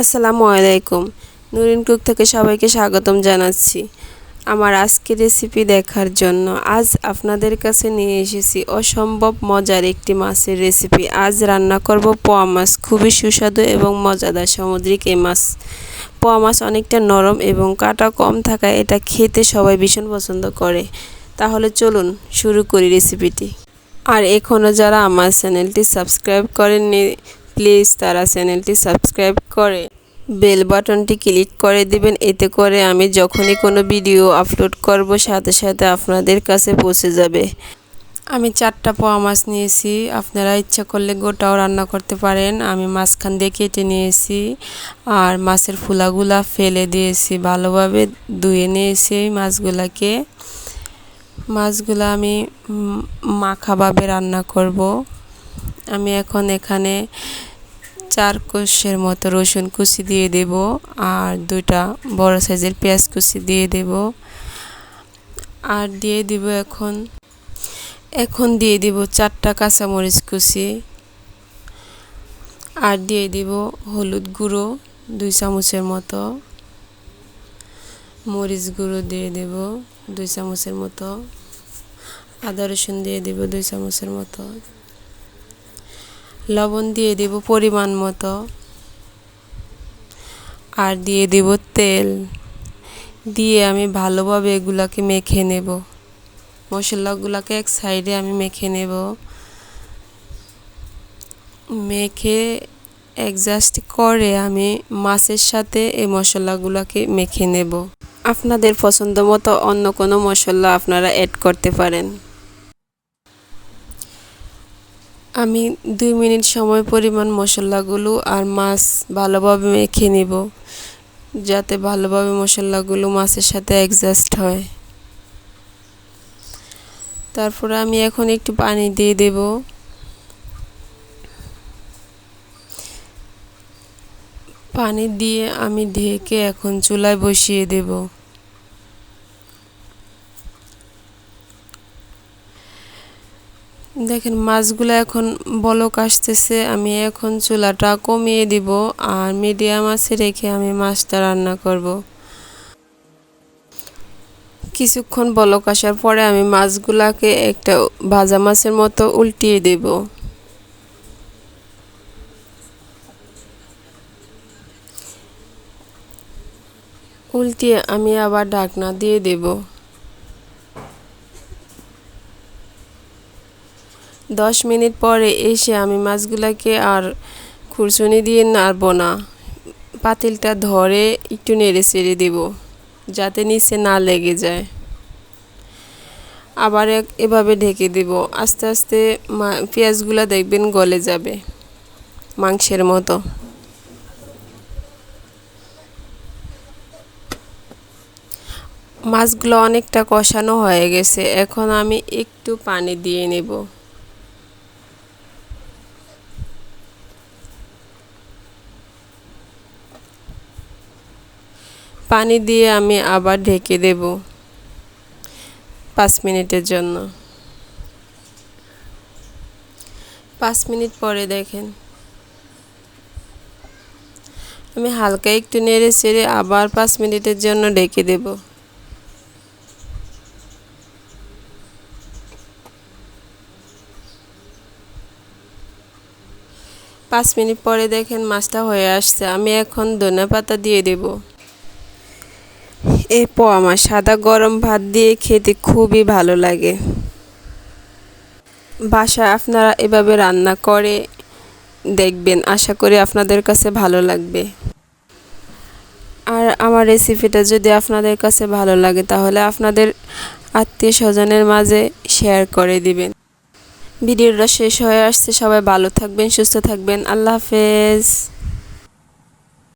আসসালামু আলাইকুম। নুরিন কুক থেকে সবাইকে স্বাগতম জানাচ্ছি আমার আজকের রেসিপি দেখার জন্য। আজ আপনাদের কাছে নিয়ে এসেছি অসম্ভব মজার একটি মাছের রেসিপি। আজ রান্না করব পোয়া মাছ। খুবই সুস্বাদু এবং মজাদার সামুদ্রিক এই মাছ। পোয়া মাছ অনেকটা নরম এবং কাঁটা কম থাকায় এটা খেতে সবাই ভীষণ পছন্দ করে। তাহলে চলুন শুরু করি রেসিপিটি। আর এখনও যারা আমার চ্যানেলটি সাবস্ক্রাইব করেননি, প্লিজ তারা চ্যানেলটি সাবস্ক্রাইব করে বেল বাটনটি ক্লিক করে দিবেন। এতে করে আমি যখনই কোনো ভিডিও আপলোড করব সাথে সাথে আপনাদের কাছে পৌঁছে যাবে। আমি 4টা পোয়া মাছ নিয়েছি, আপনারা ইচ্ছা করলে গোটাও রান্না করতে পারেন। আমি মাঝখান দিয়ে কেটে নিয়েছি আর মাছের ফুলাগুলা ফেলে দিয়েছি, ভালোভাবে ধুয়ে নিয়েছি মাছগুলাকে। মাছগুলো আমি মাখাভাবে রান্না করব। আমি এখন এখানে 4 কোষের মতো রসুন কুচি দিয়ে দেব আর 2টা বড় সাইজের পেঁয়াজ কুচি দিয়ে দেব। আর দিয়ে দিব এখন দিয়ে দিব 4টা কাঁচামরিচ কুচি। আর দিয়ে দিব হলুদ গুঁড়ো 2 চামচের মতো, মরিচ গুঁড়ো দিয়ে দেব 2 চামচের মতো, আদা রসুন দিয়ে দেব 2 চামচের মতো, লবণ দিয়ে দেব পরিমাণ মতো, আর দিয়ে দেব তেল। দিয়ে আমি ভালোভাবে এগুলাকে মেখে নেব। মশলাগুলোকে এক সাইডে আমি মেখে নেব। মেখে অ্যাডজাস্ট করে আমি মাছের সাথে এই মশলাগুলোকে মেখে নেব। আপনাদের পছন্দ মতো অন্য কোনো মশলা আপনারা অ্যাড করতে পারেন। আমি 2 মিনিট সময় পরিমাণ মশলাগুলো আর মাছ ভালোভাবে মেখে নেব, যাতে ভালোভাবে মশলাগুলো মাছের সাথে অ্যাডজাস্ট হয়। তারপরে আমি এখন একটু পানি দিয়ে দেব। পানি দিয়ে আমি ঢেকে এখন চুলায় বসিয়ে দেব। দেখেন মাছগুলো এখন বলক আসতেছে। আমি এখন চুলাটা কমিয়ে দিব আর মিডিয়াম আঁচে রেখে আমি মাছটা রান্না করব। কিছুক্ষণ বলক আসার পরে আমি মাছগুলাকে একটা ভাজা মাছের মতো উল্টিয়ে দেব। উল্টিয়ে আমি আবার ঢাকনা দিয়ে দেব। 10 মিনিট পরে এসে আমি মাছগুলাকে আর খুরচুনি দিয়ে নাড়ব না, পাতিলটা ধরে একটু নেড়ে চেড়ে দেব যাতে নিচে না লেগে যায়। আবার এভাবে ঢেকে দেব। আস্তে আস্তে পেঁয়াজগুলো দেখবেন গলে যাবে মাংসের মতো। মাছগুলো অনেকটা কষানো হয়ে গেছে, এখন আমি একটু পানি দিয়ে নেব। পানি দিয়ে আমি আবার ঢেকে দেব 5 মিনিটের জন্য। 5 মিনিট পরে দেখেন আমি হালকা একটু নেড়ে চেড়ে আবার 5 মিনিটের জন্য ঢেকে দেব। 5 মিনিট পরে দেখেন মাছটা হয়ে আসছে। আমি এখন ধনেপাতা দিয়ে দেব। এই পোয়া মাছ সাদা গরম ভাত দিয়ে খেতে খুবই ভালো লাগে। বাসায় আপনারা এভাবে রান্না করে দেখবেন, আশা করি আপনাদের কাছে ভালো লাগবে। আর আমার রেসিপিটা যদি আপনাদের কাছে ভালো লাগে তাহলে আপনাদের আত্মীয় স্বজনের মাঝে শেয়ার করে দিবেন। ভিডিওটা শেষ হয়ে আসছে, সবাই ভালো থাকবেন, সুস্থ থাকবেন। আল্লাহ হাফেজ।